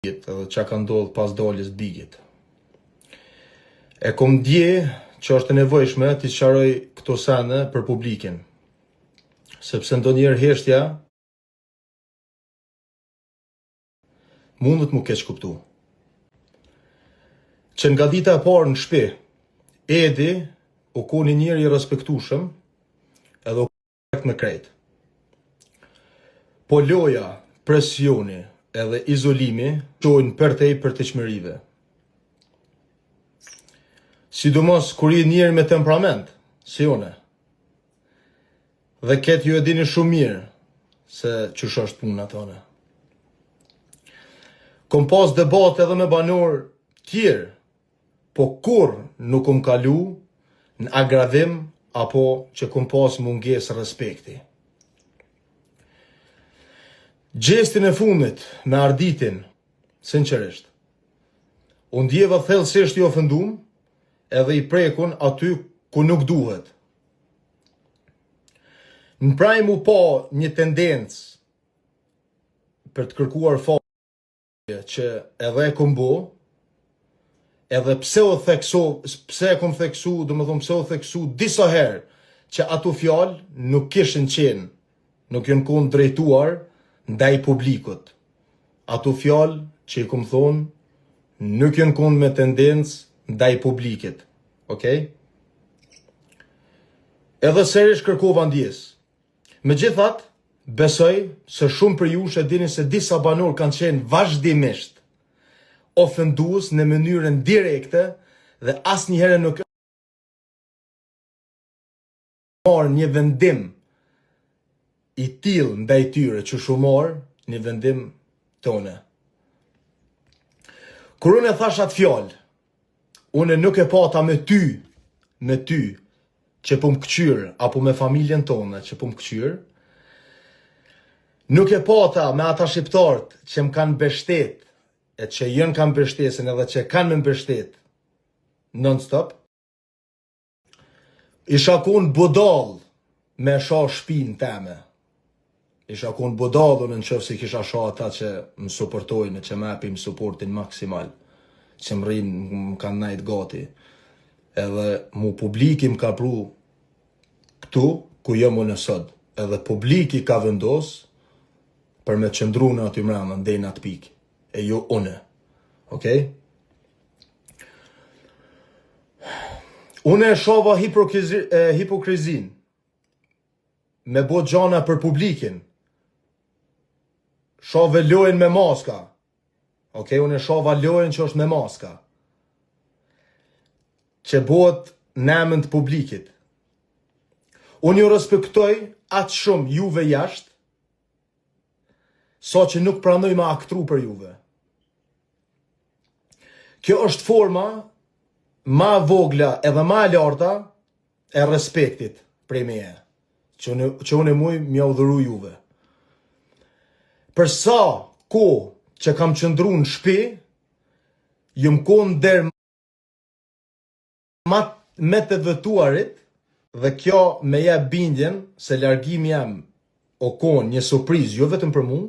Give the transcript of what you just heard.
edhe që ka ndodhë pas daljes bigit. E kom dje që është e nevojshme t'i sqaroj këto sene për publikin, sepse ndonjëherë heshtja mundet mu keq kuptu. Që nga dita e parë në shtëpi, Edi u ko një njeri i respektueshëm edhe u korrekt me krejt. Po loja, presioni edhe izolimi qojnë përtej për të qmërive. Sidomos kur i njeri me temperament, si une. Dhe ketë ju e dini shumë mirë se qësh është puna tone. Kom pas debat edhe me banor tjerë, po kur nuk kom kalu në agravim apo që kom pas mungesë respekti. Gjestin e fundit me Arditin, sinqerisht, unë ndjeva thellësisht i ofendum edhe i prekun aty ku nuk duhet. Në praj mu pa një tendencë për të kërkuar falje që edhe e kom bo, edhe pse e kom theksu, do më thonë pse o theksu disa herë që ato fjalë nuk kishin qenë, nuk jënë konë drejtuar ndaj publikut. Ato fjalë që i kom thonë nuk jënë konë me tendencë ndaj publikit. Okej? Edhe serish kërkova ndjes. Megjithatë, besoj se shumë për ju e dini se disa banor kanë qenë vazhdimisht ofendues në mënyrën direkte dhe asnjëherë nuk marrë një vendim i tillë ndaj tyre që shumor një vendim tone. Kur unë e thash atë fjalë, unë nuk e pata me ty që po më këqyr, apo me familjen tonë që po më këqyr, nuk e pata me ata shqiptarët që më kanë mbështet, e që jënë kanë mbështesin edhe që kanë me mbështet non-stop, isha konë budall me sha shpinë teme. Isha konë budall unë në qëfë si kisha sha ata që më suportojnë, që më epim suportin maksimal, që më rinë, më kanë najtë gati. Edhe mu publiki më ka pru këtu ku jam unë sot. Edhe publiki ka vendos për me qëndru në aty mrena ndej në atë pikë. E jo une. Okej? Une e shova hipokrizin me bo gjana për publikin. Shove lojnë me maska. Okej, unë e shova lojnë që është me maska. Që bëhet në të publikit. Unë ju respektoj atë shumë juve jashtë, sa që nuk pranoj ma aktru për juve. Kjo është forma ma vogla edhe ma larta e respektit prej meje, që unë e muj mja udhëru juve. Për sa ko që kam qëndru në shpi, jëm konë der me të vëtuarit, dhe kjo me ja bindjen se largimi jam o konë një surpriz, jo vetëm për mu,